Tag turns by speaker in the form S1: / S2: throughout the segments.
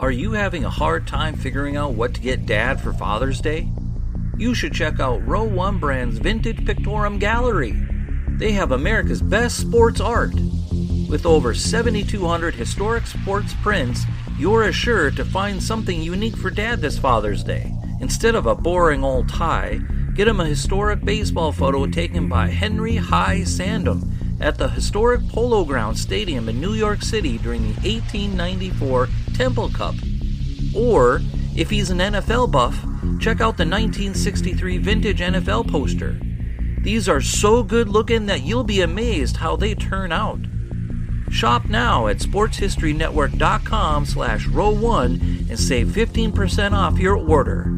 S1: Are you having a hard time figuring out what to get Dad for Father's Day? You should check out Row 1 Brand's Vintage Pictorum Gallery. They have America's best sports art. With over 7,200 historic sports prints, you're assured to find something unique for Dad this Father's Day. Instead of a boring old tie, get him a historic baseball photo taken by Henry High Sandom at the historic Polo Grounds Stadium in New York City during the 1894 Temple Cup. Or, if he's an NFL buff, check out the 1963 vintage NFL poster. These are so good looking that you'll be amazed how they turn out. Shop now at sportshistorynetwork.com/row1 and save 15% off your order.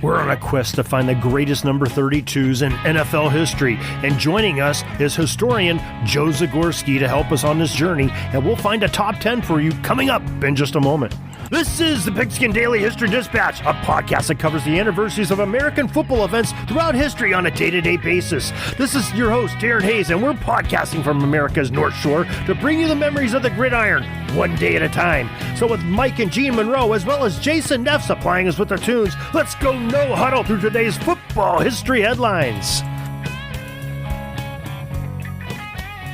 S2: We're on a quest to find the greatest number 32s in NFL history, and joining us is historian Joe Zagorski to help us on this journey, and we'll find a top 10 for you coming up in just a moment. This is the Pigskin Daily History Dispatch, a podcast that covers the anniversaries of American football events throughout history on a day-to-day basis. This is your host, Darren Hayes, and we're podcasting from America's North Shore to bring you the memories of the gridiron, one day at a time. So with Mike and Gene Monroe, as well as Jason Neff supplying us with their tunes, let's go no huddle through today's football history headlines.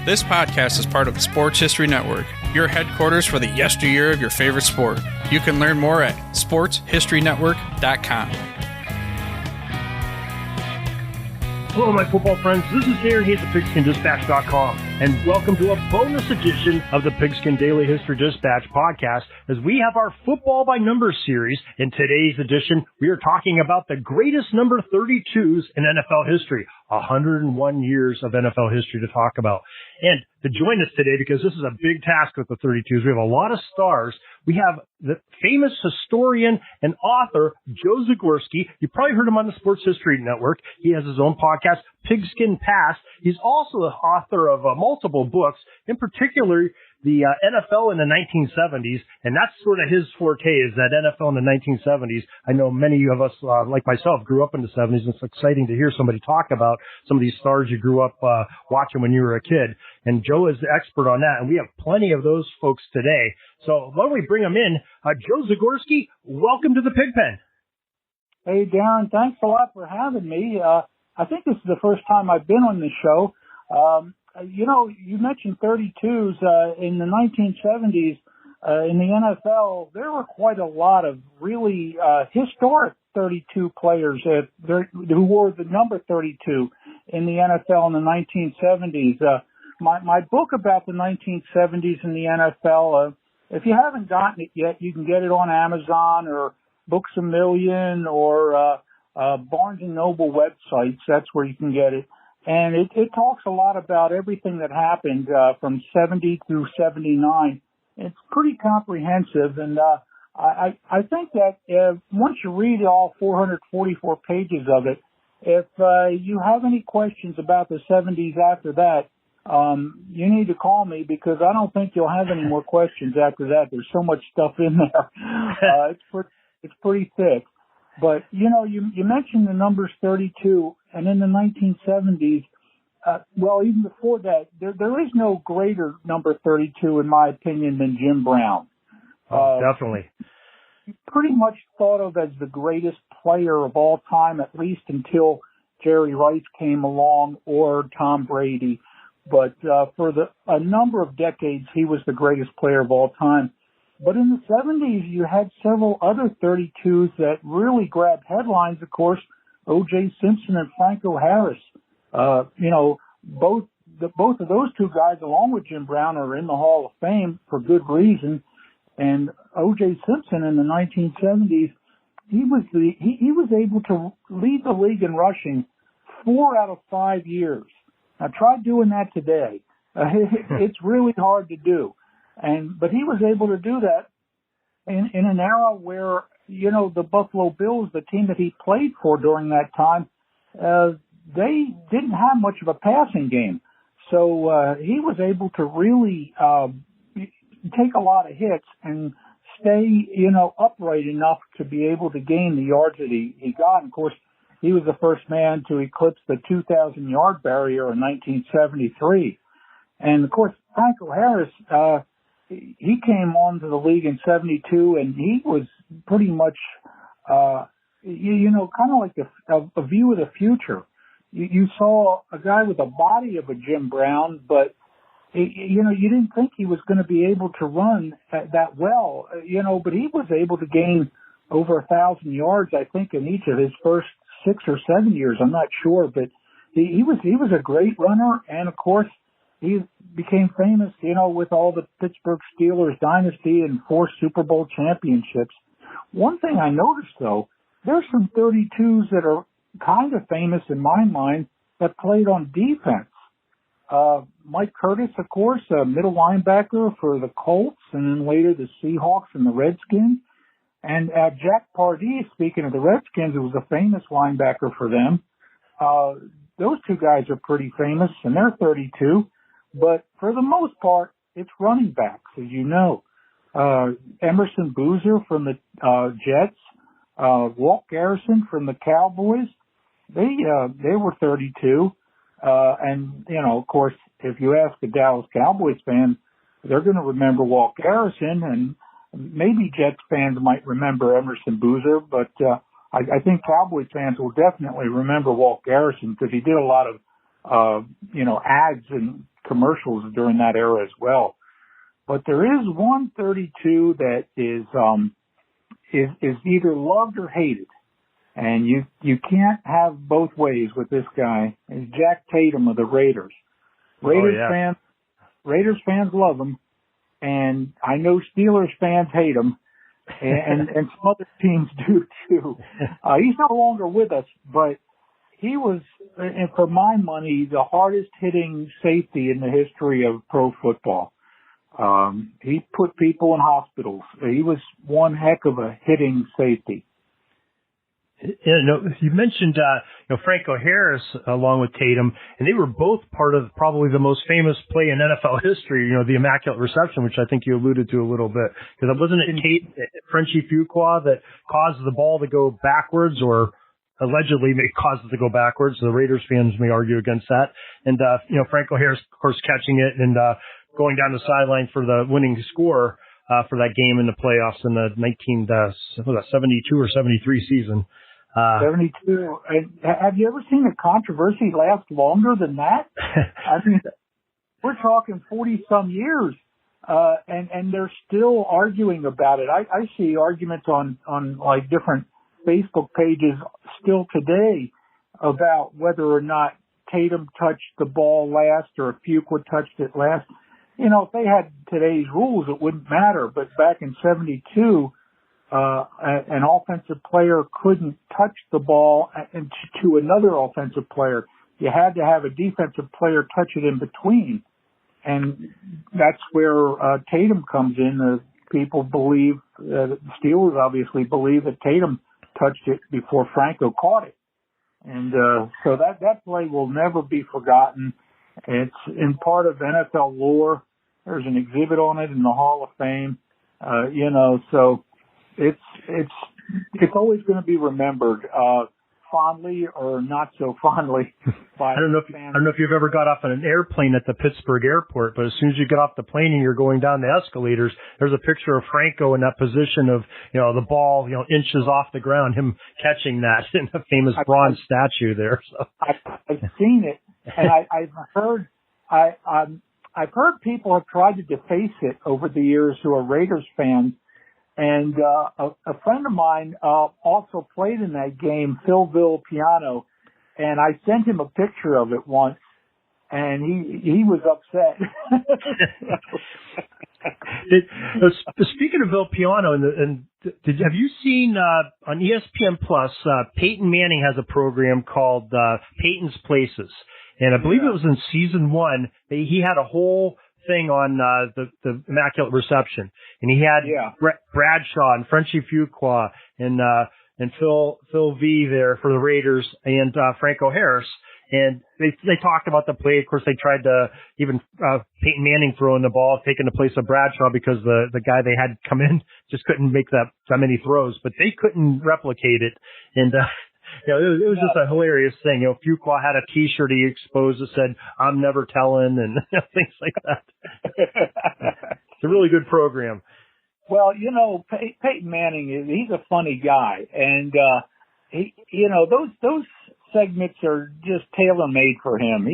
S3: This podcast is part of the Sports History Network, your headquarters for the yesteryear of your favorite sport. You can learn more at sportshistorynetwork.com.
S2: Hello, my football friends. This is Darren Hayes at PigskinDispatch.com, and welcome to a bonus edition of the Pigskin Daily History Dispatch podcast, as we have our Football by Numbers series. In today's edition, we are talking about the greatest number 32s in NFL history. 101 years of NFL history to talk about. And to join us today, because this is a big task with the 32s, we have a lot of stars. We have the famous historian and author, Joe Zagorski. You probably heard him on the Sports History Network. He has his own podcast, Pigskin Past. He's also the author of multiple books, in particular, the NFL in the 1970s, and that's sort of his forte, is that NFL in the 1970s. I know many of us, like myself, grew up in the 70s, and it's exciting to hear somebody talk about some of these stars you grew up watching when you were a kid. And Joe is the expert on that, and we have plenty of those folks today. So why don't we bring them in? Joe Zagorski, welcome to the Pigpen.
S4: Hey, Darren, thanks a lot for having me. I think this is the first time I've been on this show. You mentioned 32s. In the 1970s, in the NFL, there were quite a lot of really historic 32 players who wore the number 32 in the NFL in the 1970s. My book about the 1970s in the NFL, if you haven't gotten it yet, you can get it on Amazon or Books A Million or Barnes & Noble websites. That's where you can get it. And it talks a lot about everything that happened from 70 through 79. It's pretty comprehensive, and I think that once you read all 444 pages of it, if you have any questions about the 70s after that, you need to call me, because I don't think you'll have any more questions after that. There's so much stuff in there. It's pretty thick. But, you mentioned the numbers 32, and in the 1970s, even before that, there is no greater number 32, in my opinion, than Jim Brown.
S2: Definitely.
S4: Pretty much thought of as the greatest player of all time, at least until Jerry Rice came along or Tom Brady. But for a number of decades, he was the greatest player of all time. But in the 70s, you had several other 32s that really grabbed headlines, of course, O.J. Simpson and Franco Harris. Both of those two guys, along with Jim Brown, are in the Hall of Fame for good reason. And O.J. Simpson in the 1970s, he was able to lead the league in rushing 4 out of 5 years. Now try doing that today. It's really hard to do. But he was able to do that in an era where, the Buffalo Bills, the team that he played for during that time, they didn't have much of a passing game. So he was able to really take a lot of hits and stay, upright enough to be able to gain the yards that he got. And of course, he was the first man to eclipse the 2,000-yard barrier in 1973. And of course, Franco Harris, he came onto the league in '72, and he was pretty much, kind of like a view of the future. You saw a guy with the body of a Jim Brown, but you didn't think he was going to be able to run that well, but he was able to gain over 1,000 yards, I think, in each of his first 6 or 7 years. I'm not sure, but he was a great runner, and of course he became famous, with all the Pittsburgh Steelers dynasty and 4 Super Bowl championships. One thing I noticed, though, there's some 32s that are kind of famous in my mind that played on defense. Mike Curtis, of course, a middle linebacker for the Colts, and then later the Seahawks and the Redskins. And Jack Pardee, speaking of the Redskins, who was a famous linebacker for them. Those 2 guys are pretty famous, and they're 32. But for the most part, it's running backs, as you know. Emerson Boozer from the Jets, Walt Garrison from the Cowboys. They were 32. And, of course, if you ask a Dallas Cowboys fan, they're going to remember Walt Garrison, and maybe Jets fans might remember Emerson Boozer, but I think Cowboys fans will definitely remember Walt Garrison because he did a lot of, ads and commercials during that era as well. But there is one 32 that is either loved or hated. And you can't have both ways with this guy. It's Jack Tatum of the Raiders. Raiders fans love him, and I know Steelers fans hate him, and some other teams do too. He's no longer with us, but he was, and for my money, the hardest hitting safety in the history of pro football. He put people in hospitals. He was one heck of a hitting safety.
S2: You mentioned, Franco Harris along with Tatum, and they were both part of probably the most famous play in NFL history, the Immaculate Reception, which I think you alluded to a little bit. Because wasn't it Frenchie Fuqua that caused the ball to go backwards, or allegedly caused it to go backwards? The Raiders fans may argue against that. And, Franco Harris, of course, catching it and going down the sideline for the winning score for that game in the playoffs in the 72 or 73 season.
S4: 72. Have you ever seen a controversy last longer than that? I mean, we're talking 40-some years, and they're still arguing about it. I see arguments on like different Facebook pages still today about whether or not Tatum touched the ball last or if Fuqua touched it last. If they had today's rules, it wouldn't matter. But back in 72, an offensive player couldn't touch the ball to another offensive player. You had to have a defensive player touch it in between. And that's where Tatum comes in. People believe, the Steelers obviously believe that Tatum touched it before Franco caught it. And so that play will never be forgotten. It's in part of NFL lore. There's an exhibit on it in the Hall of Fame. So it's always going to be remembered, fondly or not so fondly. By
S2: I don't know if you've ever got off on an airplane at the Pittsburgh airport, but as soon as you get off the plane and you're going down the escalators, there's a picture of Franco in that position of, the ball, inches off the ground, him catching that in a famous bronze statue there. So
S4: I've seen it, and I've heard people have tried to deface it over the years who are Raiders fans. And a friend of mine also played in that game, Phil Villapiano, and I sent him a picture of it once, and he was upset.
S2: Speaking of Villapiano, have you seen on ESPN Plus? Peyton Manning has a program called Peyton's Places, and I believe it was in season 1. He had a whole thing on the Immaculate Reception, and he had Bradshaw and Frenchie Fuqua and Phil V there for the Raiders, and Franco Harris, and they talked about the play. Of course, they tried to even Peyton Manning throwing the ball, taking the place of Bradshaw because the guy they had come in just couldn't make that many throws, but they couldn't replicate it, and it was just a hilarious thing. Fuqua had a T-shirt he exposed that said, "I'm never telling," and things like that. a really good program.
S4: Well, you know, Peyton Manning, he's a funny guy, and those segments are just tailor-made for him.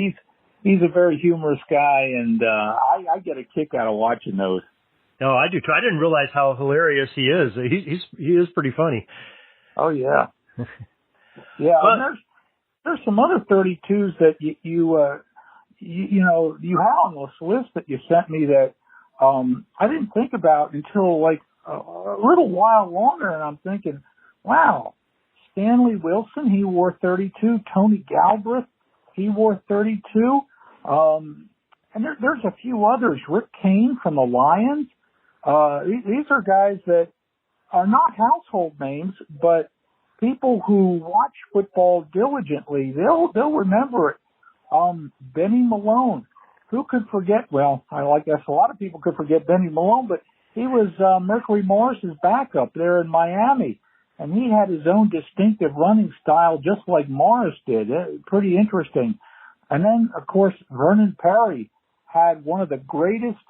S4: He's a very humorous guy, and I get a kick out of watching those.
S2: No, I do too. I didn't realize how hilarious he is. He is pretty funny.
S4: Oh yeah, yeah. And there's some other 32s that you had on this list that you sent me that I didn't think about until like a little while longer, and I'm thinking, wow, Stanley Wilson, he wore 32. Tony Galbraith, he wore 32. And there's a few others. Rick Kane from the Lions. These are guys that are not household names, but people who watch football diligently, they'll remember it. Benny Malone. Who could forget? Well, I guess a lot of people could forget Benny Malone, but he was Mercury Morris's backup there in Miami, and he had his own distinctive running style, just like Morris did. Pretty interesting. And then, of course, Vernon Perry had one of the greatest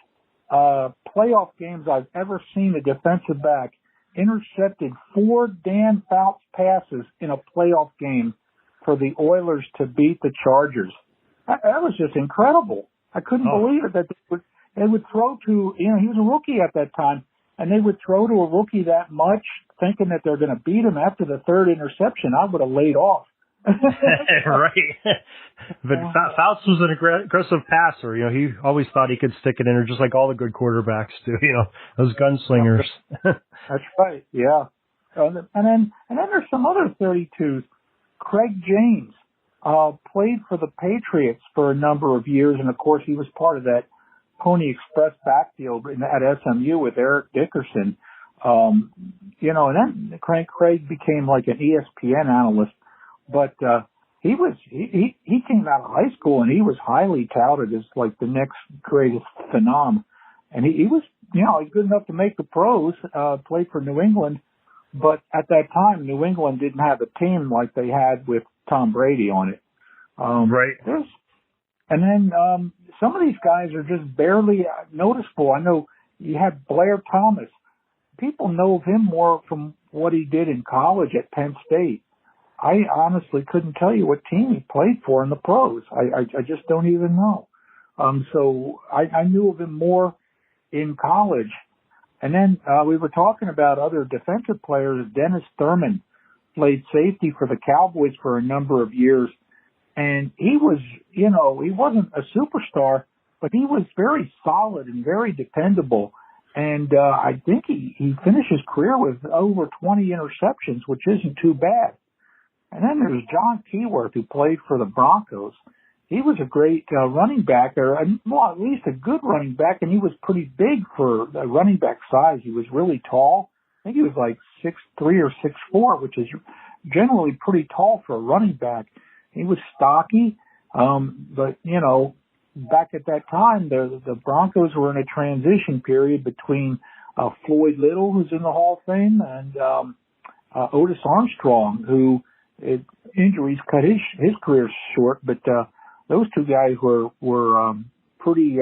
S4: playoff games I've ever seen a defensive back. Intercepted 4 Dan Fouts passes in a playoff game for the Oilers to beat the Chargers. That was just incredible. I couldn't believe it that they would throw to, he was a rookie at that time, and they would throw to a rookie that much thinking that they're going to beat him after the 3rd interception. I would have laid off.
S2: Right. But Fouts was an aggressive passer. He always thought he could stick it in there, just like all the good quarterbacks do, those gunslingers.
S4: That's right. Yeah. And then there's some other 32s. Craig James, played for the Patriots for a number of years. And of course he was part of that Pony Express backfield at SMU with Eric Dickerson. And then Craig became like an ESPN analyst. But he came out of high school and he was highly touted as like the next greatest phenom. And he was, good enough to make the pros, played for New England. But at that time, New England didn't have a team like they had with Tom Brady on it.
S2: Right.
S4: And then some of these guys are just barely noticeable. I know you had Blair Thomas. People know of him more from what he did in college at Penn State. I honestly couldn't tell you what team he played for in the pros. I just don't even know. So I knew of him more in college. And then we were talking about other defensive players. Dennis Thurman played safety for the Cowboys for a number of years. And he was, he wasn't a superstar, but he was very solid and very dependable. And I think he finished his career with over 20 interceptions, which isn't too bad. And then there's John Keyworth, who played for the Broncos. He was a great running back, at least a good running back, and he was pretty big for a running back size. He was really tall. I think he was like 6'3" or 6'4", which is generally pretty tall for a running back. He was stocky, but, back at that time, the Broncos were in a transition period between Floyd Little, who's in the Hall of Fame, and Otis Armstrong, who injuries cut his career short, but those two guys were pretty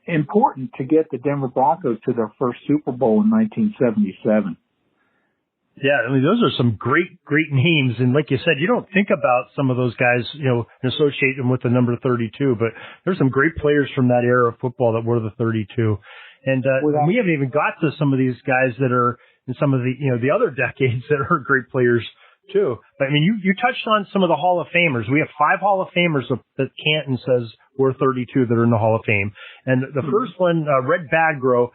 S4: important to get the Denver Broncos to their first Super Bowl in 1977.
S2: Yeah, those are some great names. And like you said, you don't think about some of those guys, and associate them with the number 32, but there's some great players from that era of football that were the 32. And we haven't even got to some of these guys that are in some of the, the other decades that are great players too. But you touched on some of the Hall of Famers. We have 5 Hall of Famers that Canton says were 32 that are in the Hall of Fame. And the first one, Red Bagro,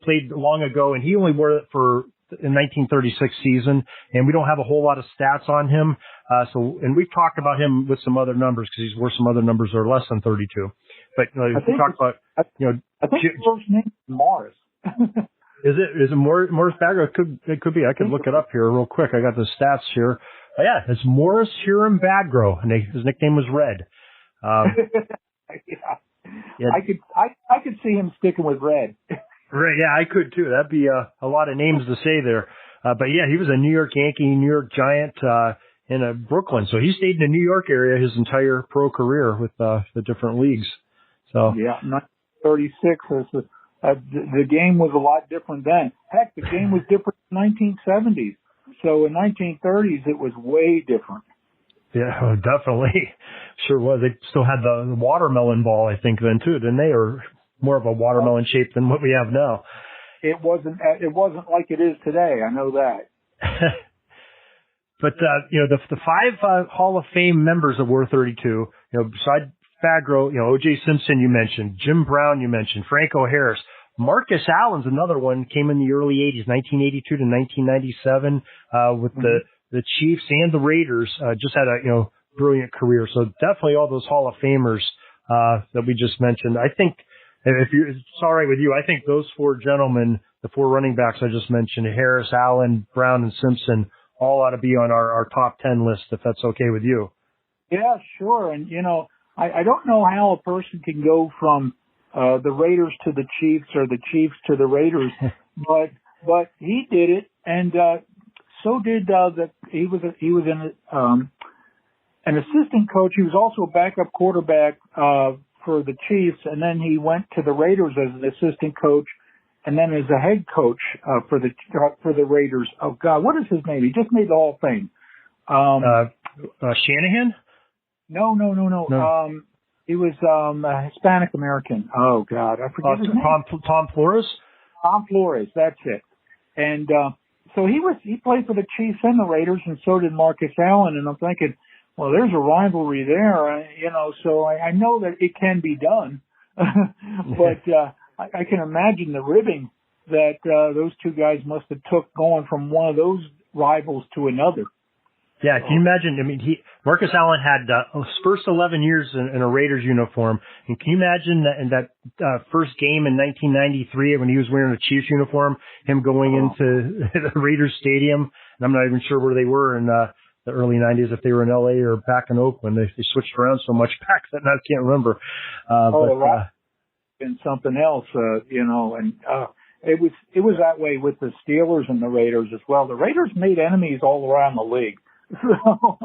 S2: played long ago, and he only wore it for in 1936 season, and we don't have a whole lot of stats on him. And we've talked about him with some other numbers because he's worth some other numbers that are less than 32. But we talked about,
S4: I think his first name is Morris.
S2: Is it Morris Bagger? It could be. I could look it up here real quick. I got the stats here. Oh, yeah, it's Morris Hiram Bagro, and his nickname was Red.
S4: Yeah. I could see him sticking with Red.
S2: Right, yeah, I could too. That'd be a lot of names to say there. But yeah, he was a New York Yankee, New York Giant in Brooklyn. So he stayed in the New York area his entire pro career with the different leagues. So
S4: yeah, 1936 is the game was a lot different then. Heck, the game was different in the 1970s. So in 1930s, it was way different.
S2: Yeah, definitely. Sure was. They still had the watermelon ball, I think, then too, didn't they? Or more of a watermelon shape than what we have now.
S4: It wasn't like it is today. I know that.
S2: But, the five Hall of Fame members that were 32, beside Fagro, O.J. Simpson you mentioned, Jim Brown you mentioned, Franco Harris, Marcus Allen's another one, came in the early 80s, 1982 to 1997, with the Chiefs and the Raiders, just had a, brilliant career. So definitely all those Hall of Famers, that we just mentioned. I think, if it's all right with you, I think those four gentlemen, the four running backs I just mentioned, Harris, Allen, Brown, and Simpson, all ought to be on our top 10 list, if that's okay with you.
S4: Yeah, sure. And, I don't know how a person can go from the Raiders to the Chiefs or the Chiefs to the Raiders, but he did it, and so did he was an assistant coach. He was also a backup quarterback for the Chiefs, and then he went to the Raiders as an assistant coach, and then as a head coach for the Raiders. Oh God, what is his name? He just made the Hall of Fame.
S2: Shanahan?
S4: No. He was Hispanic American. Oh God, I forget his name.
S2: Tom Flores.
S4: Tom Flores, that's it. And so he played for the Chiefs and the Raiders, and so did Marcus Allen. And I'm thinking, well, there's a rivalry there, So I know that it can be done, but I can imagine the ribbing that those two guys must have took going from one of those rivals to another.
S2: Yeah, can you imagine? I mean, Marcus Allen had his first 11 years in a Raiders uniform. And can you imagine that in that first game in 1993 when he was wearing a Chiefs uniform, him going into the Raiders stadium? And I'm not even sure where they were in the early 90s, if they were in LA or back in Oakland. They switched around so much back then I can't remember.
S4: And something else, and it was that way with the Steelers and the Raiders as well. The Raiders made enemies all around the league.
S2: Well,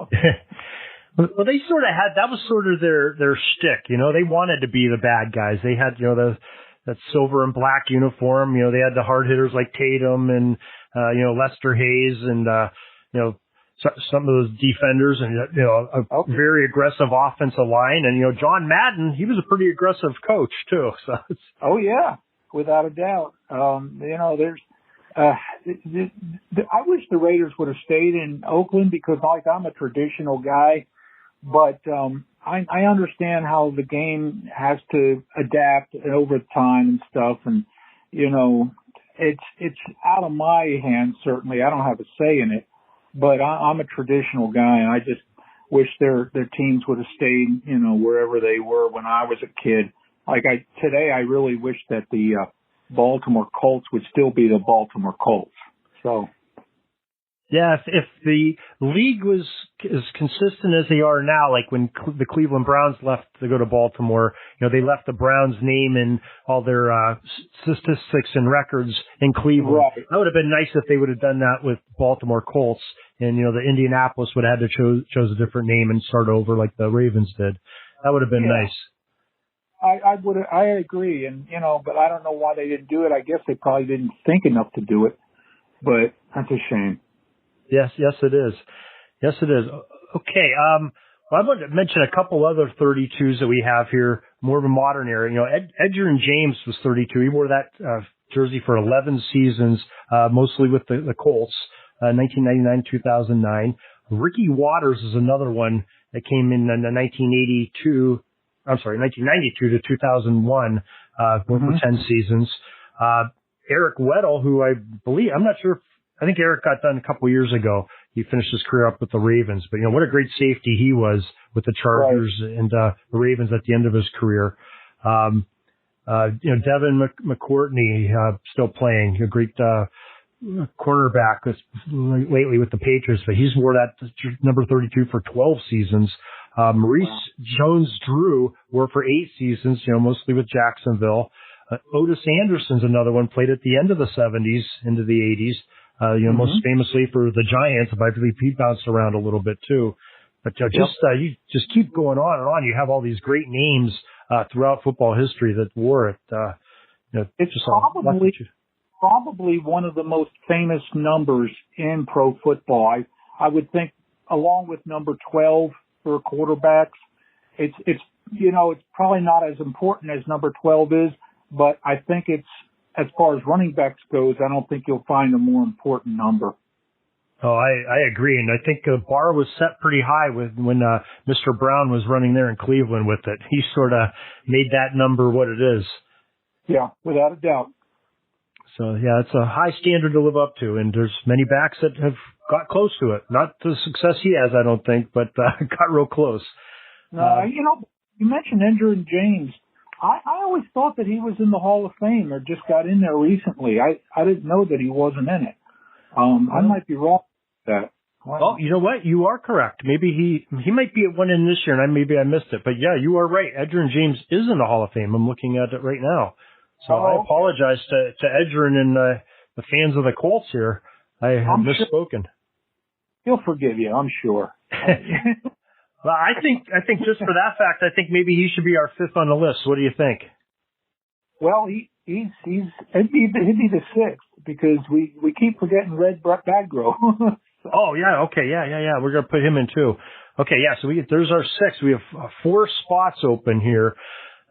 S2: they sort of had, that was sort of their shtick, they wanted to be the bad guys. They had, that silver and black uniform, they had the hard hitters like Tatum and, Lester Hayes and, some of those defenders and, a very aggressive offensive line. And, John Madden, he was a pretty aggressive coach too. So
S4: oh yeah, without a doubt. There's, I wish the Raiders would have stayed in Oakland because, I'm a traditional guy, but I understand how the game has to adapt over time and stuff, and it's out of my hands. Certainly, I don't have a say in it, but I'm a traditional guy, and I just wish their teams would have stayed, wherever they were when I was a kid. Today, I really wish that the Baltimore Colts would still be the Baltimore Colts. So,
S2: yeah, if the league was as consistent as they are now, like when the Cleveland Browns left to go to Baltimore, they left the Browns name and all their statistics and records in Cleveland.
S4: Right.
S2: That would have been nice if they would have done that with Baltimore Colts, and the Indianapolis would have had to chose a different name and start over like the Ravens did. That would have been nice.
S4: I agree, and but I don't know why they didn't do it. I guess they probably didn't think enough to do it, but that's a shame.
S2: Yes, it is. Yes, it is. Okay, well, I wanted to mention a couple other 32s that we have here, more of a modern era. Edgerrin James was 32. He wore that jersey for 11 seasons, mostly with the Colts, 1999, 2009. Ricky Watters is another one that came in the 1992 to 2001, for 10 seasons. Eric Weddle, who I think Eric got done a couple years ago. He finished his career up with the Ravens, but what a great safety he was with the Chargers and the Ravens at the end of his career. Devin McCourtney, still playing, a great, cornerback lately with the Patriots, but he's wore that number 32 for 12 seasons. Maurice Jones-Drew wore for 8 seasons, mostly with Jacksonville. Otis Anderson's another one, played at the end of the 70s into the 80s, most famously for the Giants. I believe he bounced around a little bit too. But you just keep going on and on. You have all these great names throughout football history that wore it.
S4: It's probably one of the most famous numbers in pro football. I would think, along with number 12 for quarterbacks, it's probably not as important as number 12 is, but I think it's, as far as running backs goes, I don't think you'll find a more important number.
S2: Oh, I agree, and I think the bar was set pretty high when Mr. Brown was running there in Cleveland with it. He sort of made that number what it is.
S4: Yeah, without a doubt.
S2: So, yeah, it's a high standard to live up to, and there's many backs that have got close to it. Not the success he has, I don't think, but got real close.
S4: No, you mentioned Edgerrin James. I always thought that he was in the Hall of Fame or just got in there recently. I didn't know that he wasn't in it. I might be wrong with that. Wow.
S2: Oh, you know what? You are correct. Maybe he might be at one in this year, and maybe I missed it. But, yeah, you are right. Edgerrin James is in the Hall of Fame. I'm looking at it right now. So I apologize to Edgerrin and the fans of the Colts here. I have misspoken.
S4: He'll forgive you, I'm sure.
S2: Well, I think just for that fact, I think maybe he should be our fifth on the list. What do you think?
S4: Well, he'd be the sixth because we keep forgetting Red Badgrove.
S2: Oh yeah, okay, yeah. We're gonna put him in too. Okay, yeah. So there's our six. We have 4 spots open here.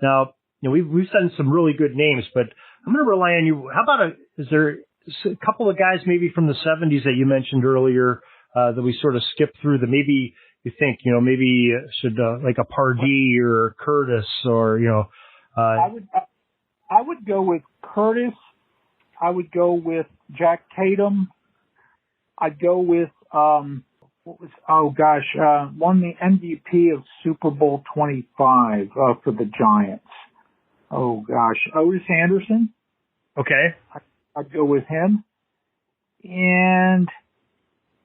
S2: Now, we've sent some really good names, but I'm gonna rely on you. How about is there a couple of guys maybe from the 70s that you mentioned earlier that we sort of skipped through that maybe you think, maybe should like a Pardee or Curtis or,
S4: I would go with Curtis. I would go with Jack Tatum. I'd go with, won the MVP of Super Bowl 25 for the Giants. Oh gosh, Otis Anderson.
S2: Okay.
S4: I'd go with him. And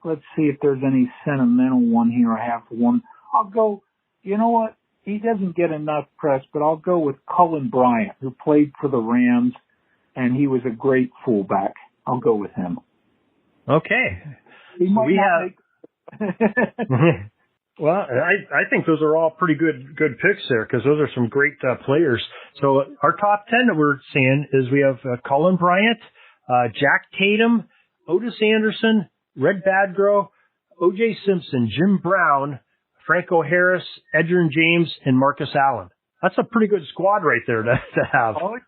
S4: let's see if there's any sentimental one here. I have one. I'll go, you know what? He doesn't get enough press, but I'll go with Cullen Bryant, who played for the Rams, and he was a great fullback. I'll go with him.
S2: Okay. Well, I think those are all pretty good picks there because those are some great players. So our top 10 that we're seeing is we have Cullen Bryant, Jack Tatum, Otis Anderson, Red Badgrove, O.J. Simpson, Jim Brown, Franco Harris, Edgerrin James, and Marcus Allen. That's a pretty good squad right there to have. Oh,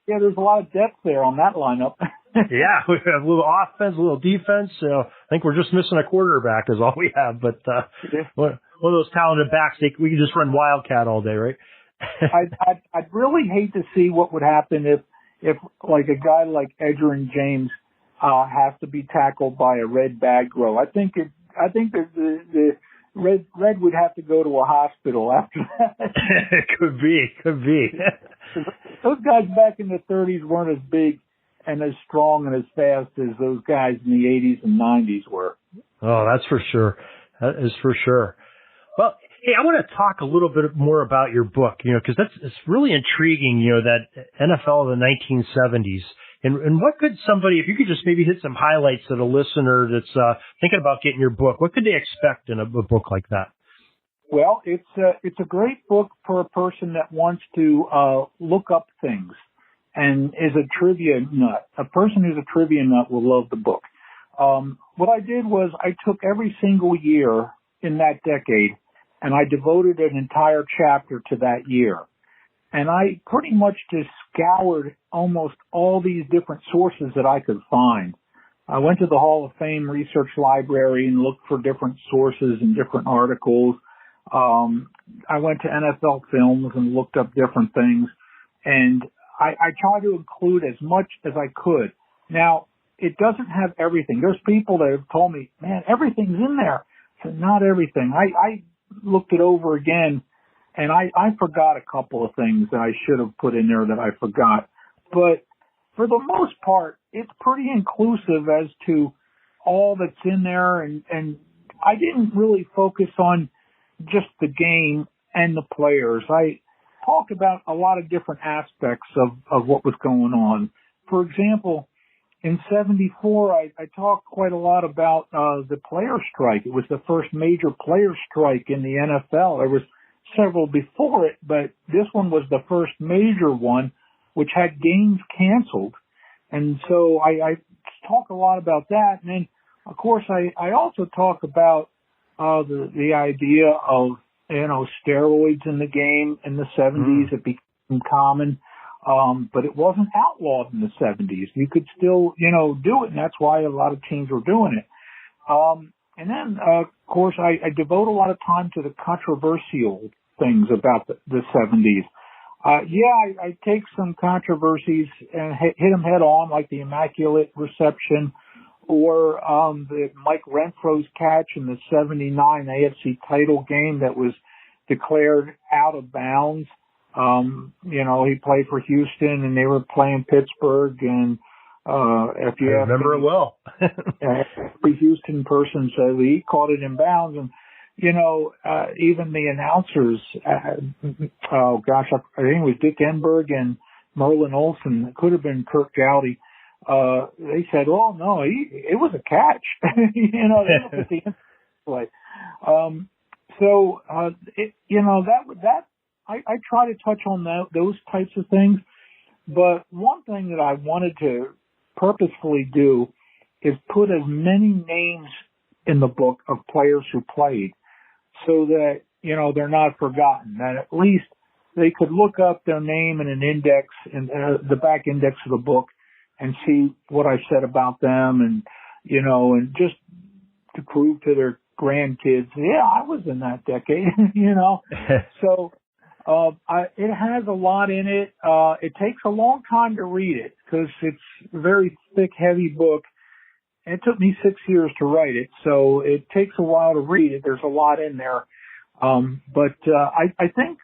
S4: yeah, there's a lot of depth there on that lineup.
S2: Yeah, we have a little offense, a little defense. I think we're just missing a quarterback is all we have. But one of those talented backs, we can just run Wildcat all day, right?
S4: I'd really hate to see what would happen if like a guy like Edgerrin James has to be tackled by a Red Badgrove. I think the Red would have to go to a hospital after that.
S2: Could be.
S4: Those guys back in the 30s weren't as big and as strong and as fast as those guys in the 80s and 90s were.
S2: Oh, that's for sure. That is for sure. Well, hey, I want to talk a little bit more about your book, because it's really intriguing, that NFL of the 1970s. And what could somebody, if you could just maybe hit some highlights that a listener that's thinking about getting your book, what could they expect in a book like that?
S4: Well, it's a great book for a person that wants to look up things and is a trivia nut. A person who's a trivia nut will love the book. What I did was I took every single year in that decade and I devoted an entire chapter to that year. And I pretty much just scoured almost all these different sources that I could find. I went to the Hall of Fame Research Library and looked for different sources and different articles. I went to NFL Films and looked up different things. And I tried to include as much as I could. Now, it doesn't have everything. There's people that have told me, man, everything's in there. So not everything. I looked it over again. And I forgot a couple of things that I should have put in there that I forgot. But for the most part, it's pretty inclusive as to all that's in there. And I didn't really focus on just the game and the players. I talked about a lot of different aspects of what was going on. For example, in 74, I talked quite a lot about the player strike. It was the first major player strike in the NFL. There was several before it, but this one was the first major one which had games canceled. And so I talk a lot about that. And then, of course, I also talk about the idea of, steroids in the game in the 70s. It became common, but it wasn't outlawed in the 70s. You could still, do it, and that's why a lot of teams were doing it. And then, of course, I devote a lot of time to the controversial things about the 70s. I take some controversies and hit them head on, like the Immaculate Reception or the Mike Renfro's catch in the 79 AFC title game that was declared out of bounds. He played for Houston and they were playing Pittsburgh, and if you
S2: I remember it well.
S4: every Houston person said he caught it in bounds, and even the announcers, I think it was Dick Enberg and Merlin Olsen. It could have been Kirk Gowdy. They said, "Oh no, it was a catch." They looked at the play. I try to touch on those types of things. But one thing that I wanted to purposefully do is put as many names in the book of players who played, so that, they're not forgotten, that at least they could look up their name in an index, in the back index of the book, and see what I said about them, and, and just to prove to their grandkids, yeah, I was in that decade, So, it has a lot in it. It takes a long time to read it because it's a very thick, heavy book. It took me 6 years to write it, so it takes a while to read it. There's a lot in there. But I think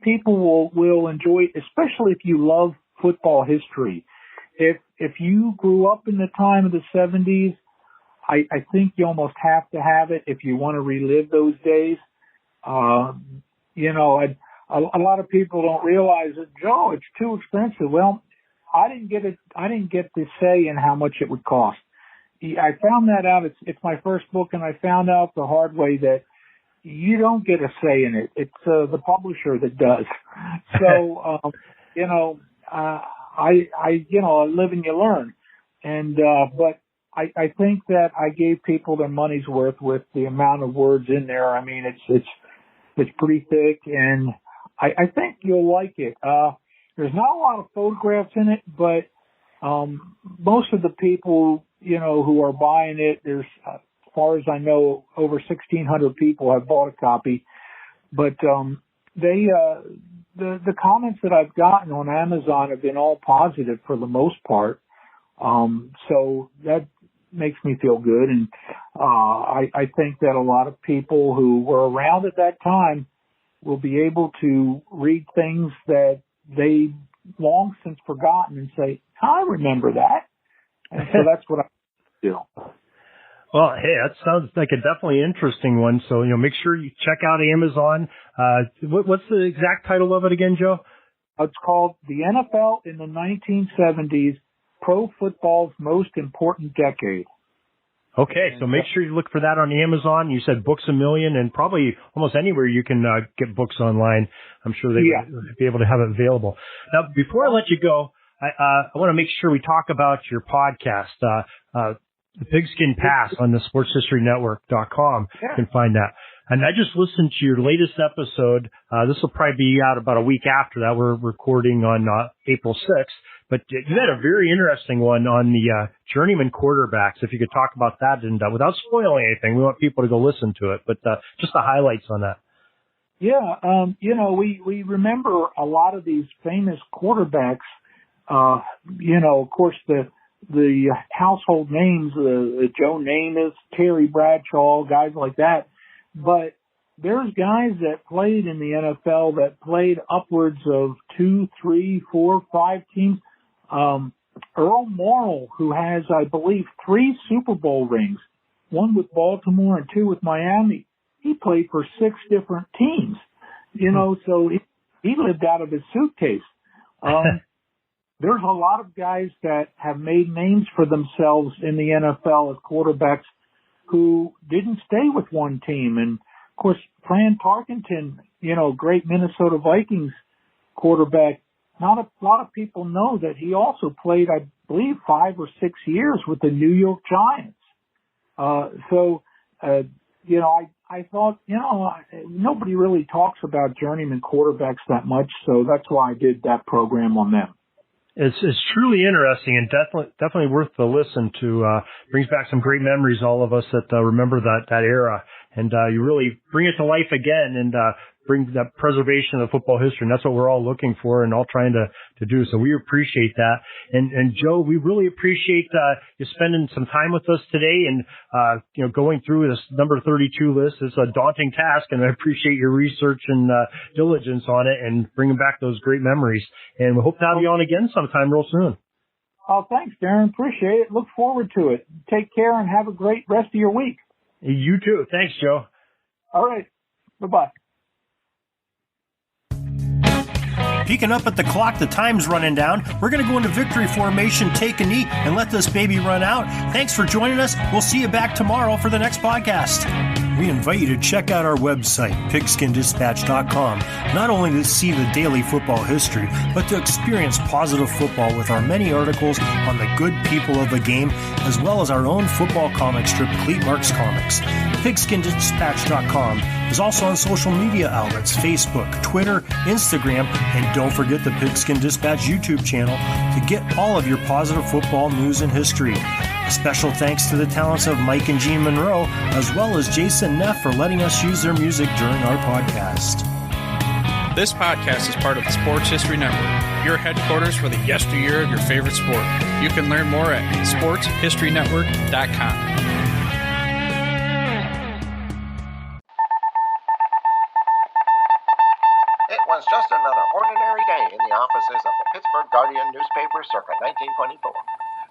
S4: people will enjoy it, especially if you love football history. If you grew up in the time of the 70s, I think you almost have to have it if you want to relive those days. A lot of people don't realize that, Joe, it's too expensive. Well, I didn't get to say in how much it would cost. I found that out. It's my first book, and I found out the hard way that you don't get a say in it. It's the publisher that does. So, I live and you learn. And, but I think that I gave people their money's worth with the amount of words in there. I mean, it's pretty thick, and I think you'll like it. There's not a lot of photographs in it, but most of the people, who are buying it, there's, as far as I know, over 1,600 people have bought a copy. But the comments that I've gotten on Amazon have been all positive for the most part. So that makes me feel good, and I think that a lot of people who were around at that time will be able to read things that they long since forgotten and say, I remember that. And so that's what I do.
S2: Well, hey, that sounds like a definitely interesting one. So, make sure you check out Amazon. What's the exact title of it again, Joe?
S4: It's called The NFL in the 1970s, Pro Football's Most Important Decade.
S2: Okay, so make sure you look for that on Amazon. You said Books A Million, and probably almost anywhere you can get books online. I'm sure they would be able to have it available. Now, before I let you go, I want to make sure we talk about your podcast, the Pigskin Pass on the sportshistorynetwork.com. You can find that. And I just listened to your latest episode. This will probably be out about a week after that. We're recording on April 6th. But you had a very interesting one on the journeyman quarterbacks. If you could talk about that, and without spoiling anything, we want people to go listen to it. But just the highlights on that.
S4: Yeah, we remember a lot of these famous quarterbacks. Of course, the household names, the Joe Namath, Terry Bradshaw, guys like that. But there's guys that played in the NFL that played upwards of 2, 3, 4, 5 teams. Earl Morrall, who has, I believe, 3 Super Bowl rings, 1 with Baltimore and 2 with Miami. He played for 6 different teams, so he lived out of his suitcase. There's a lot of guys that have made names for themselves in the NFL as quarterbacks who didn't stay with one team. And of course, Fran Tarkenton, great Minnesota Vikings quarterback, not a lot of people know that he also played, I believe, 5 or 6 years with the New York Giants. I thought, nobody really talks about journeyman quarterbacks that much, so that's why I did that program on them.
S2: It's truly interesting and definitely worth the listen to. Brings back some great memories, all of us that remember that era. And you really bring it to life again and bring that preservation of football history. And that's what we're all looking for and all trying to do. So we appreciate that. And Joe, we really appreciate you spending some time with us today and going through this number 32 list. It's a daunting task, and I appreciate your research and diligence on it and bringing back those great memories. And we hope to have you on again sometime real soon.
S4: Oh, thanks, Darren. Appreciate it. Look forward to it. Take care and have a great rest of your week.
S2: You too. Thanks, Joe.
S4: All right. Bye-bye.
S2: Peeking up at the clock, the time's running down. We're going to go into victory formation, take a knee, and let this baby run out. Thanks for joining us. We'll see you back tomorrow for the next podcast. We invite you to check out our website, pigskinddispatch.com, not only to see the daily football history, but to experience positive football with our many articles on the good people of the game, as well as our own football comic strip, Cleat Marks Comics. Pigskinddispatch.com is also on social media outlets, Facebook, Twitter, Instagram, and don't forget the Pigskin Dispatch YouTube channel to get all of your positive football news and history. A special thanks to the talents of Mike and Jean Monroe, as well as Jason Neff for letting us use their music during our podcast.
S3: This podcast is part of the Sports History Network, your headquarters for the yesteryear of your favorite sport. You can learn more at sportshistorynetwork.com.
S5: It was just another ordinary day in the offices of the Pittsburgh Guardian newspaper circa 1924.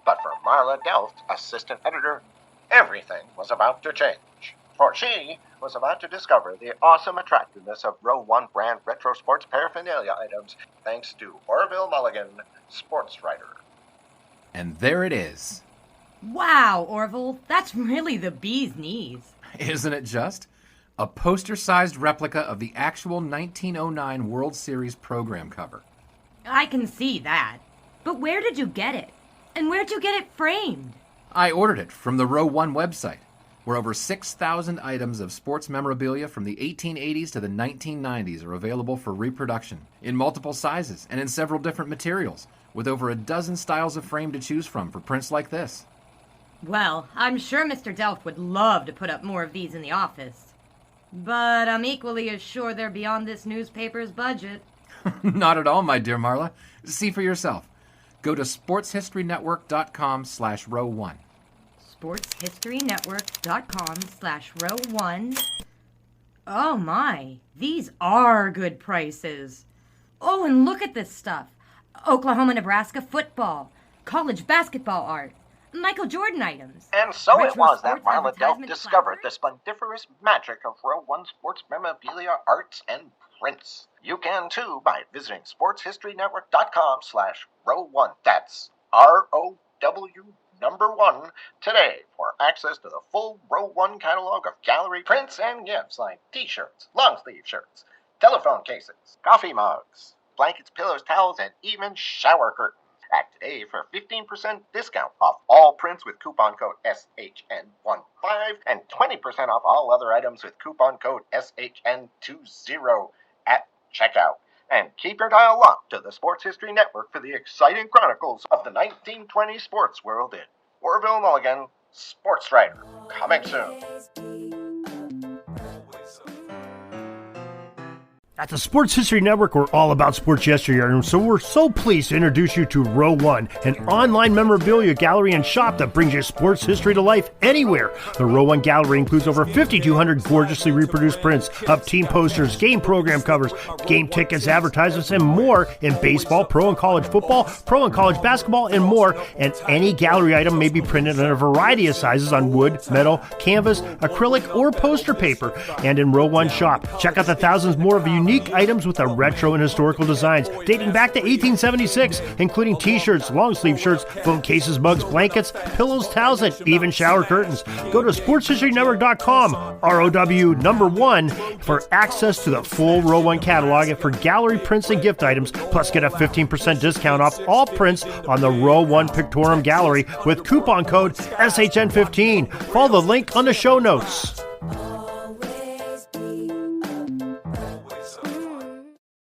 S5: But for Marla Delft, assistant editor, everything was about to change. For she was about to discover the awesome attractiveness of Row 1 brand retro sports paraphernalia items thanks to Orville Mulligan, sports writer.
S6: And there it is.
S7: Wow, Orville, that's really the bee's knees.
S6: Isn't it just? A poster-sized replica of the actual 1909 World Series program cover.
S7: I can see that. But where did you get it? And where'd you get it framed?
S6: I ordered it from the Row 1 website, where over 6,000 items of sports memorabilia from the 1880s to the 1990s are available for reproduction, in multiple sizes and in several different materials, with over a dozen styles of frame to choose from for prints like this.
S7: Well, I'm sure Mr. Delft would love to put up more of these in the office. But I'm equally as sure they're beyond this newspaper's budget.
S6: Not at all, my dear Marla. See for yourself. Go to sportshistorynetwork.com/row1.
S7: sportshistorynetwork.com/row1. Oh my, these are good prices. Oh, and look at this stuff. Oklahoma-Nebraska football, college basketball art, Michael Jordan items.
S5: And so
S7: retro
S5: it was that
S7: sports
S5: Marla Delft
S7: advertisement
S5: discovered the
S7: flowers.
S5: splendiferous magic of Row 1 sports memorabilia, arts, and prints. You can too by visiting sportshistorynetwork.com/row1. That's ROW1 today for access to the full Row 1 catalog of gallery prints and gifts like t-shirts, long-sleeve shirts, telephone cases, coffee mugs, blankets, pillows, towels, and even shower curtains. Act today for 15% discount off all prints with coupon code SHN15 and 20% off all other items with coupon code SHN20 at checkout. And keep your dial locked to the Sports History Network for the exciting chronicles of the 1920 sports world in Orville Mulligan, sports writer. Coming soon.
S2: At the Sports History Network, we're all about sports yesteryear, and so we're so pleased to introduce you to Row 1, an online memorabilia gallery and shop that brings your sports history to life anywhere. The Row 1 gallery includes over 5,200 gorgeously reproduced prints of team posters, game program covers, game tickets, advertisements, and more in baseball, pro and college football, pro and college basketball, and more. And any gallery item may be printed in a variety of sizes on wood, metal, canvas, acrylic, or poster paper. And in Row 1 shop, check out the thousands more of unique unique items with a retro and historical designs dating back to 1876, including t-shirts, long-sleeve shirts, phone cases, mugs, blankets, pillows, towels, and even shower curtains. Go to sportshistorynetwork.com, ROW1, for access to the full Row 1 catalog and for gallery prints and gift items, plus get a 15% discount off all prints on the Row 1 Pictorium Gallery with coupon code SHN15. Follow the link on the show notes.